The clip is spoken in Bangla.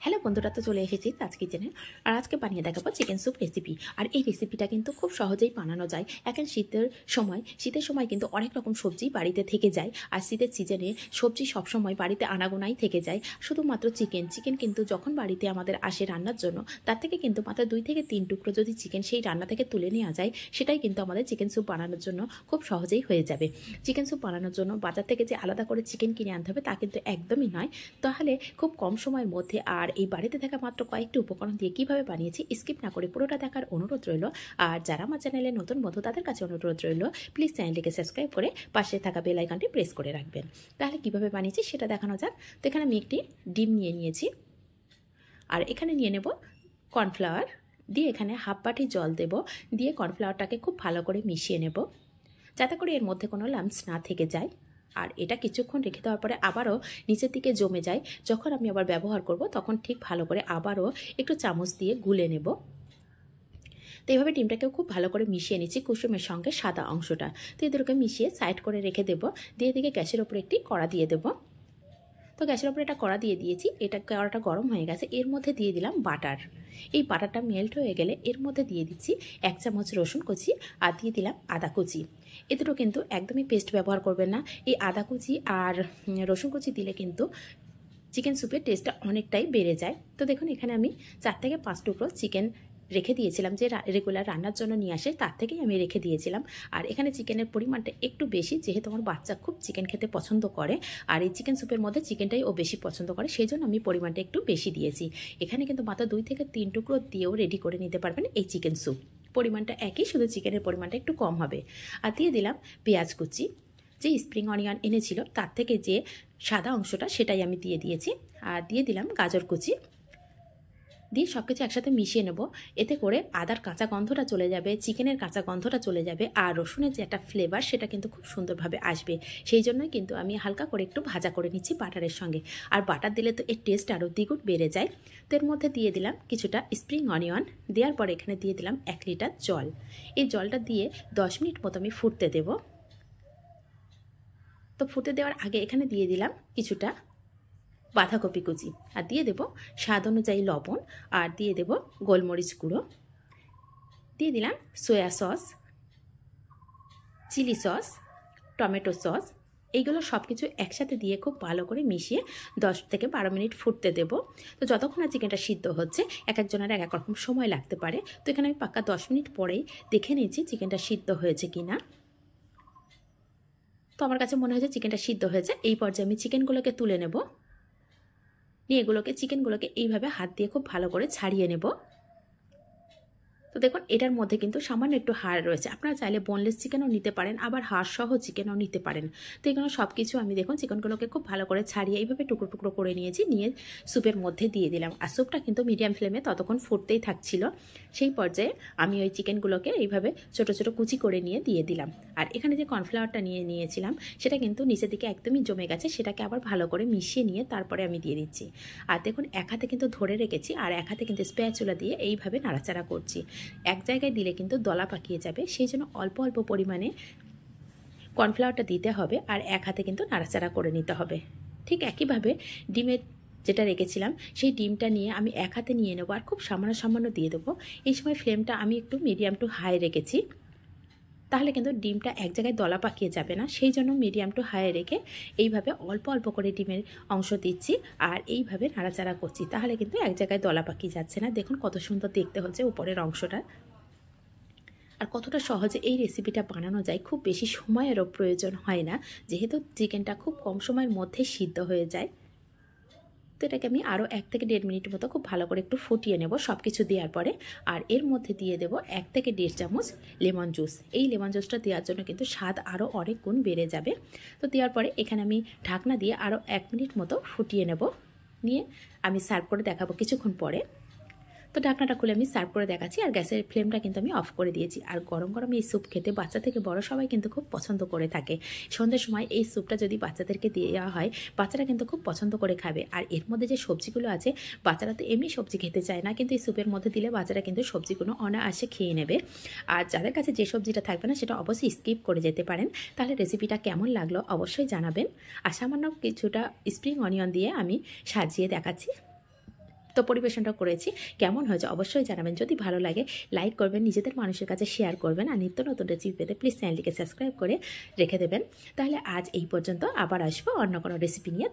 হ্যালো বন্ধুরা, তো চলে এসেছি তাজকিচেনে। আর আজকে বানিয়ে দেখাবো চিকেন স্যুপ রেসিপি। আর এই রেসিপিটা কিন্তু খুব সহজেই বানানো যায়। এখন শীতের সময় কিন্তু অনেক রকম সবজি বাড়িতে থেকে যায়। আর শীতের সিজনে সবজি সবসময় বাড়িতে আনাগোনাই থেকে যায়। শুধুমাত্র চিকেন কিন্তু যখন বাড়িতে আমাদের আসে রান্নার জন্য, তার থেকে কিন্তু মাত্র 2 থেকে 3 টুকরো যদি চিকেন সেই রান্না থেকে তুলে নেওয়া যায়, সেটাই কিন্তু আমাদের চিকেন স্যুপ বানানোর জন্য খুব সহজেই হয়ে যাবে। চিকেন স্যুপ বানানোর জন্য বাজার থেকে যে আলাদা করে চিকেন কিনে আনতে হবে তা কিন্তু একদমই নয়। তাহলে খুব কম সময়ের মধ্যে আর এই বাড়িতে থাকা মাত্র কয়েকটি উপকরণ দিয়ে কিভাবে বানিয়েছি স্কিপ না করে পুরোটা দেখার অনুরোধ রইল। আর যারা আমার চ্যানেলে নতুন বন্ধু তাদের কাছে অনুরোধ রইল, প্লিজ চ্যানেলটিকে সাবস্ক্রাইব করে পাশে থাকা বেল আইকনটি প্রেস করে রাখবেন। তাহলে কিভাবে বানিয়েছি সেটা দেখানো যাক। তো এখানে আমি একটি ডিম নিয়ে নিয়েছি, আর এখানে নিয়ে নেব কর্নফ্লাওয়ার। দিয়ে এখানে হাফ বাটি জল দেব, দিয়ে কর্নফ্লাওয়ারটাকে খুব ভালো করে মিশিয়ে নেব, যাতে করে এর মধ্যে কোনো লাম্পস না থেকে যায়। আর এটা কিছুক্ষণ রেখে দেওয়ার পরে আবারও নিচের দিকে জমে যায়। যখন আমি আবার ব্যবহার করব তখন ঠিক ভালো করে আবারও একটু চামচ দিয়ে গুলে নেব। তো এইভাবে ডিমটাকেও খুব ভালো করে মিশিয়ে নিচ্ছি কুসুমের সঙ্গে সাদা অংশটা। তো এদেরকে মিশিয়ে সাইড করে রেখে দেব। দিয়ে দিকে গ্যাসের ওপরে একটি কড়া দিয়ে দেব। তো গ্যাসের ওপরে একটা কড়া দিয়ে দিয়েছি, এটা কড়াটা গরম হয়ে গেছে। এর মধ্যে দিয়ে দিলাম বাটার। এই বাটারটা মেল্ট হয়ে গেলে এর মধ্যে দিয়ে দিচ্ছি 1 চামচ রসুন কুচি, আর দিয়ে দিলাম আদা কুচি। এ দুটো কিন্তু একদমই পেস্ট ব্যবহার করবেন না। এই আদা কুচি আর রসুন কুচি দিলে কিন্তু চিকেন স্যুপের টেস্টটা অনেকটাই বেড়ে যায়। তো দেখুন এখানে আমি 4 থেকে 5 টুকরো চিকেন রেখে দিয়েছিলাম, যে রেগুলার রান্নার জন্য নিয়ে আসে তার থেকেই আমি রেখে দিয়েছিলাম। আর এখানে চিকেনের পরিমাণটা একটু বেশি, যেহেতু আমার বাচ্চা খুব চিকেন খেতে পছন্দ করে, আর এই চিকেন স্যুপের মধ্যে চিকেনটাই ও বেশি পছন্দ করে, সেই জন্য আমি পরিমাণটা একটু বেশি দিয়েছি। এখানে কিন্তু মাত্র 2 থেকে 3 টুকরো দিয়েও রেডি করে নিতে পারবেন এই চিকেন স্যুপ। পরিমাণটা একই, শুধু চিকেনের পরিমাণটা একটু কম হবে। আর দিয়ে দিলাম পেঁয়াজ কুচি। যে স্প্রিং অনিয়ন এনেছিল তার থেকে যে সাদা অংশটা সেটাই আমি দিয়ে দিয়েছি। আর দিয়ে দিলাম গাজর কুচি। দিয়ে সব কিছু একসাথে মিশিয়ে নেব। এতে করে আদার কাঁচা গন্ধটা চলে যাবে, চিকেনের কাঁচা গন্ধটা চলে যাবে, আর রসুনের যে একটা ফ্লেভার সেটা কিন্তু খুব সুন্দরভাবে আসবে। সেই জন্যই কিন্তু আমি হালকা করে একটু ভাজা করে নিচ্ছি বাটারের সঙ্গে। আর বাটার দিলে তো এর টেস্ট আরও দ্বিগুণ বেড়ে যায়। তো এর মধ্যে দিয়ে দিলাম কিছুটা স্প্রিং অনিয়ন। দেওয়ার পরে এখানে দিয়ে দিলাম 1 লিটার জল। এই জলটা দিয়ে 10 মিনিট মতো আমি ফুটতে দেব। তো ফুটে দেওয়ার আগে এখানে দিয়ে দিলাম কিছুটা বাঁধাকপি কুচি, আর দিয়ে দেব স্বাদ অনুযায়ী লবণ, আর দিয়ে দেব গোলমরিচ গুঁড়ো, দিয়ে দিলাম soya sauce, chilli sauce, tomato sauce. এইগুলো সব কিছু একসাথে দিয়ে খুব ভালো করে মিশিয়ে 10 থেকে 12 মিনিট ফুটতে দেব। তো যতক্ষণ না চিকেনটা সিদ্ধ হচ্ছে, এক একজনের এক এক রকম সময় লাগতে পারে। তো এখানে আমি পাক্কা 10 মিনিট পরেই দেখে নিয়েছি চিকেনটা সিদ্ধ হয়েছে কিনা। তো আমার কাছে মনে হয়েছে চিকেনটা সিদ্ধ হয়েছে। এই পর্যায়ে আমি চিকেনগুলোকে তুলে নেব। নিয়ে চিকেনগুলোকে এইভাবে হাত দিয়ে খুব ভালো করে ছাড়িয়ে নেব। তো দেখুন এটার মধ্যে কিন্তু সামান্য একটু হাড় রয়েছে। আপনারা চাইলে বোনলেস চিকেনও নিতে পারেন, আবার হাড় সহ চিকেনও নিতে পারেন। তো এগুলো সব কিছু আমি দেখুন চিকেনগুলোকে খুব ভালো করে ছাড়িয়ে এইভাবে টুকরো টুকরো করে নিয়েছি। নিয়ে স্যুপের মধ্যে দিয়ে দিলাম। আর স্যুপটা কিন্তু মিডিয়াম ফ্লেমে ততক্ষণ ফুটতেই থাকছিল। সেই পর্যায়ে আমি ওই চিকেনগুলোকে এইভাবে ছোট ছোট কুচি করে নিয়ে দিয়ে দিলাম। আর এখানে যে কর্নফ্লাওয়ারটা নিয়েছিলাম সেটা কিন্তু নিচের দিকে একদমই জমে গেছে, সেটাকে আবার ভালো করে মিশিয়ে নিয়ে তারপরে আমি দিয়ে দিচ্ছি। আর দেখুন এক হাতে কিন্তু ধরে রেখেছি, আর এক হাতে কিন্তু স্প্যাচুলা দিয়ে এইভাবে নাড়াচাড়া করছি। এক জায়গায় দিলে কিন্তু দলা পাকিয়ে যাবে, সেই জন্য অল্প অল্প পরিমাণে কর্নফ্লাওয়ারটা দিতে হবে, আর এক হাতে কিন্তু নাড়াচাড়া করে নিতে হবে। ঠিক একইভাবে ডিমের যেটা রেখেছিলাম সেই ডিমটা নিয়ে আমি এক হাতে নিয়ে নেবো, আর খুব সামান্য সামান্য দিয়ে দেবো। এই সময় ফ্লেমটা আমি একটু মিডিয়াম টু হাই রেখেছি, তাহলে কিন্তু ডিমটা এক জায়গায় দলা পাকিয়ে যাবে না। সেই জন্য মিডিয়াম টু হাই রেখে এইভাবে অল্প অল্প করে ডিমের অংশ দিচ্ছি, আর এইভাবে নাড়াচাড়া করছি। তাহলে কিন্তু এক জায়গায় দলা পাকিয়ে যাচ্ছে না। দেখুন কত সুন্দর দেখতে হচ্ছে উপরের অংশটা। আর কতটা সহজে এই রেসিপিটা বানানো যায়, খুব বেশি সময়েরও প্রয়োজন হয় না, যেহেতু চিকেনটা খুব কম সময়ের মধ্যে সিদ্ধ হয়ে যায়। তো এটাকে আমি আরও 1 থেকে 1.5 মিনিট মতো খুব ভালো করে একটু ফুটিয়ে নেব সব কিছু দেওয়ার পরে। আর এর মধ্যে দিয়ে দেব 1 থেকে 1.5 চামচ লেমন জুস। এই লেমন জুসটা দেওয়ার জন্য কিন্তু স্বাদ আরও অনেক গুণ বেড়ে যাবে। তো দেওয়ার পরে এখানে আমি ঢাকনা দিয়ে আরও 1 মিনিট মতো ফুটিয়ে নেব। নিয়ে আমি সার্ভ করে দেখাবো কিছুক্ষণ পরে। তো ঢাকনাটা খুলে আমি সার্ভ করে দেখাচ্ছি। আর গ্যাসের ফ্লেমটা কিন্তু আমি অফ করে দিয়েছি। আর গরম গরম এই স্যুপ খেতে বাচ্চা থেকে বড় সবাই কিন্তু খুব পছন্দ করে থাকে। সন্ধ্যের সময় এই স্যুপটা যদি বাচ্চাদেরকে দেওয়া হয়, বাচ্চারা কিন্তু খুব পছন্দ করে খাবে। আর এর মধ্যে যে সবজিগুলো আছে, বাচ্চারা তো এমনি সবজি খেতে চায় না, কিন্তু এই স্যুপের মধ্যে দিলে বাচ্চারা কিন্তু সবজিগুলো অনায়াসে খেয়ে নেবে। আর যাদের কাছে যে সবজিটা থাকবে না সেটা অবশ্যই স্কিপ করে যেতে পারেন। তাহলে রেসিপিটা কেমন লাগলো অবশ্যই জানাবেন। আর সামান্য কিছুটা স্প্রিং অনিয়ন দিয়ে আমি সাজিয়ে দেখাচ্ছি। তো পরিবেশনটা করেছি, কেমন হয়েছে অবশ্যই জানাবেন। যদি ভালো লাগে লাইক করবেন, নিজেদের মানুষের কাছে শেয়ার করবেন, আর নিত্য নতুন রেসিপি পেতে প্লিজ চ্যানেলটিকে সাবস্ক্রাইব করে রেখে দেবেন। তাহলে আজ এই পর্যন্ত, আবার আসবো অন্য কোনো রেসিপি নিয়ে।